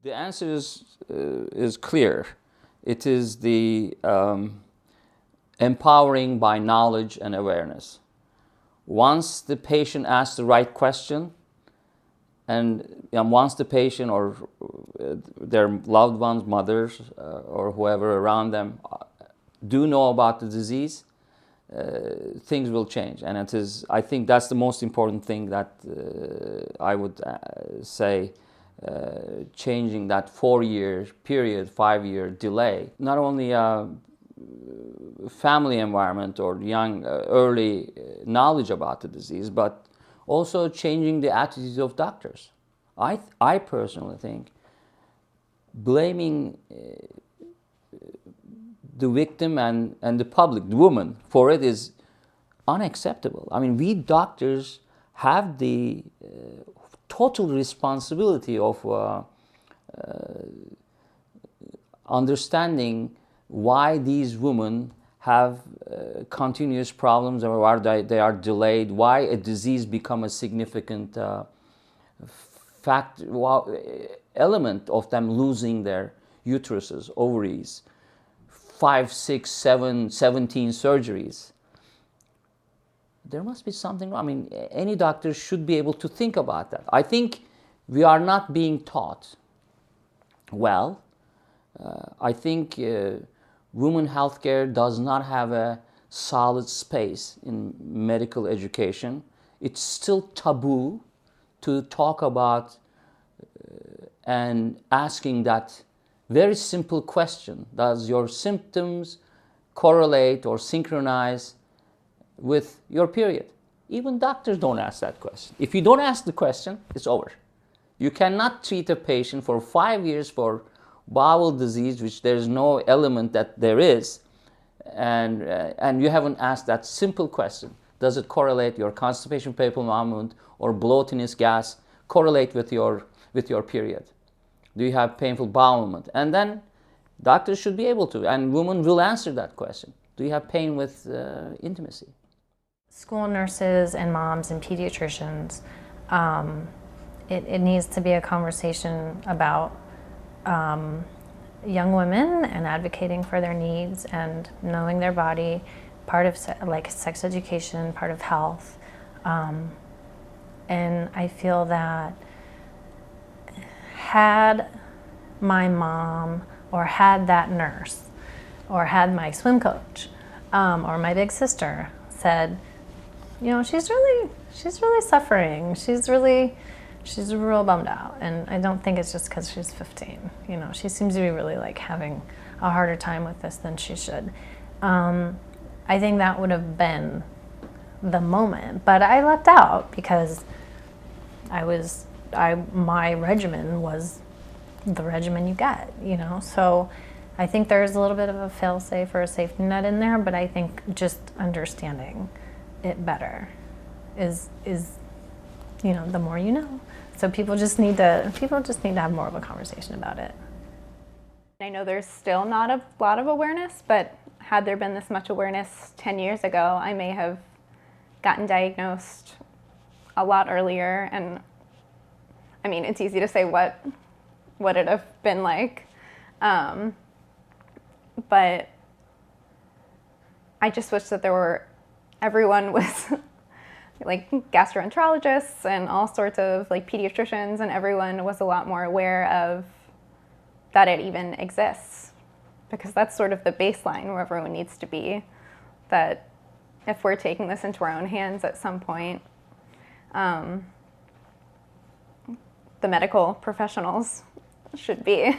The answer is clear. It is the empowering by knowledge and awareness. Once the patient asks the right question, and once the patient or their loved ones, mothers or whoever around them do know about the disease, things will change. And it is, I think that's the most important thing that I would say, changing that 4-year period, 5-year delay. Not only family environment or young, early knowledge about the disease, but also changing the attitudes of doctors. I personally think blaming the victim and the public, the woman, for it is unacceptable. I mean, we doctors have the total responsibility of understanding why these women have continuous problems, or why they are delayed, why a disease become a significant element of them losing their uteruses, ovaries, 5, 6, 7, 17 surgeries. There must be something wrong. I mean, any doctor should be able to think about that. I think we are not being taught well. I think women healthcare does not have a solid space in medical education. It's still taboo to talk about and asking that very simple question: does your symptoms correlate or synchronize with your period? Even doctors don't ask that question. If you don't ask the question, it's over. You cannot treat a patient for 5 years for bowel disease, which there's no element that there is, and you haven't asked that simple question: does it correlate, your constipation, painful movement, or bloatiness, gas, correlate with your period? Do you have painful bowel movement? And then doctors should be able to, and women will answer that question: do you have pain with intimacy? School nurses and moms and pediatricians, it needs to be a conversation about young women and advocating for their needs and knowing their body, part of like sex education, part of health. And I feel that had my mom or had that nurse or had my swim coach or my big sister said, you know, she's really suffering. She's real bummed out, and I don't think it's just because she's 15. You know, she seems to be really like having a harder time with this than she should. I think that would have been the moment, but I lucked out because my regimen was the regimen you get, you know. So I think there's a little bit of a fail-safe or a safety net in there, but I think just understanding it better is you know, the more you know. So people just need to have more of a conversation about it. I know there's still not a lot of awareness, but had there been this much awareness 10 years ago, I may have gotten diagnosed a lot earlier. And I mean, it's easy to say what would it have been like, but I just wish that everyone was like gastroenterologists and all sorts of like pediatricians, and everyone was a lot more aware of that it even exists, because that's sort of the baseline where everyone needs to be, that if we're taking this into our own hands at some point, the medical professionals should be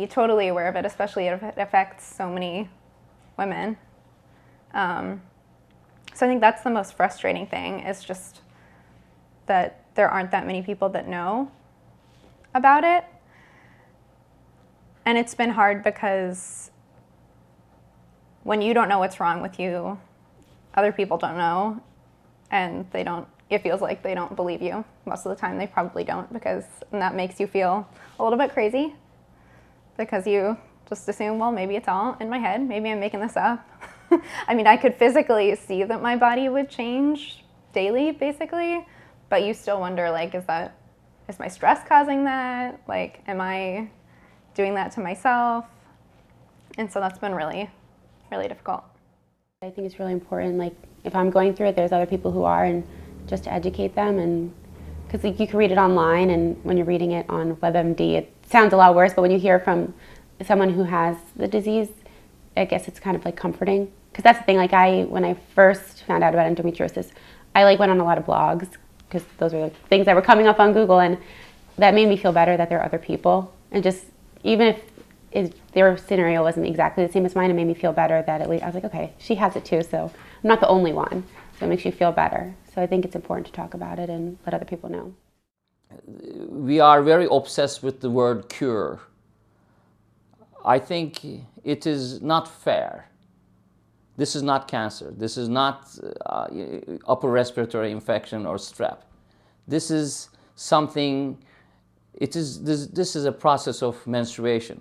totally aware of it, especially if it affects so many women. So I think that's the most frustrating thing, is just that there aren't that many people that know about it. And it's been hard because when you don't know what's wrong with you, other people don't know, and it feels like they don't believe you. Most of the time they probably don't, and that makes you feel a little bit crazy, because you just assume, well, maybe it's all in my head, maybe I'm making this up. I mean, I could physically see that my body would change daily, basically, but you still wonder, like, is that is my stress causing that? Like, am I doing that to myself? And so that's been really, really difficult. I think it's really important, like, if I'm going through it, there's other people who are, and just to educate them. And because like, you can read it online, and when you're reading it on WebMD, it sounds a lot worse, but when you hear from someone who has the disease, I guess it's kind of like comforting. Because that's the thing, like when I first found out about endometriosis, I like went on a lot of blogs, because those were the things that were coming up on Google, and that made me feel better that there are other people. And just, even if their scenario wasn't exactly the same as mine, it made me feel better that at least, I was like, okay, she has it too, so I'm not the only one. So it makes you feel better. So I think it's important to talk about it and let other people know. We are very obsessed with the word cure. I think it is not fair. This is not cancer. This is not upper respiratory infection or strep. This is something, this is a process of menstruation.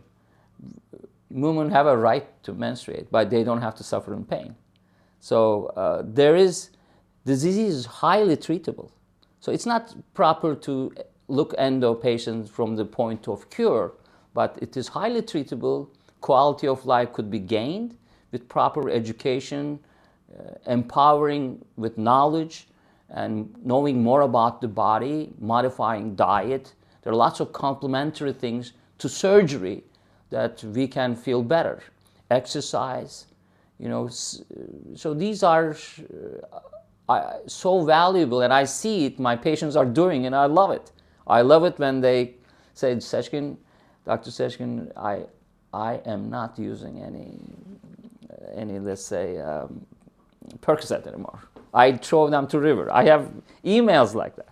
Women have a right to menstruate, but they don't have to suffer in pain. So the disease is highly treatable. So it's not proper to look endo patients from the point of cure, but it is highly treatable. Quality of life could be gained with proper education, empowering with knowledge, and knowing more about the body, modifying diet. There are lots of complementary things to surgery that we can feel better. Exercise, you know, so these are so valuable, and I see it, my patients are doing, and I love it. I love it when they say, Seçkin, Dr. Seçkin, I am not using any let's say, Percocet anymore. I throw them to river. I have emails like that.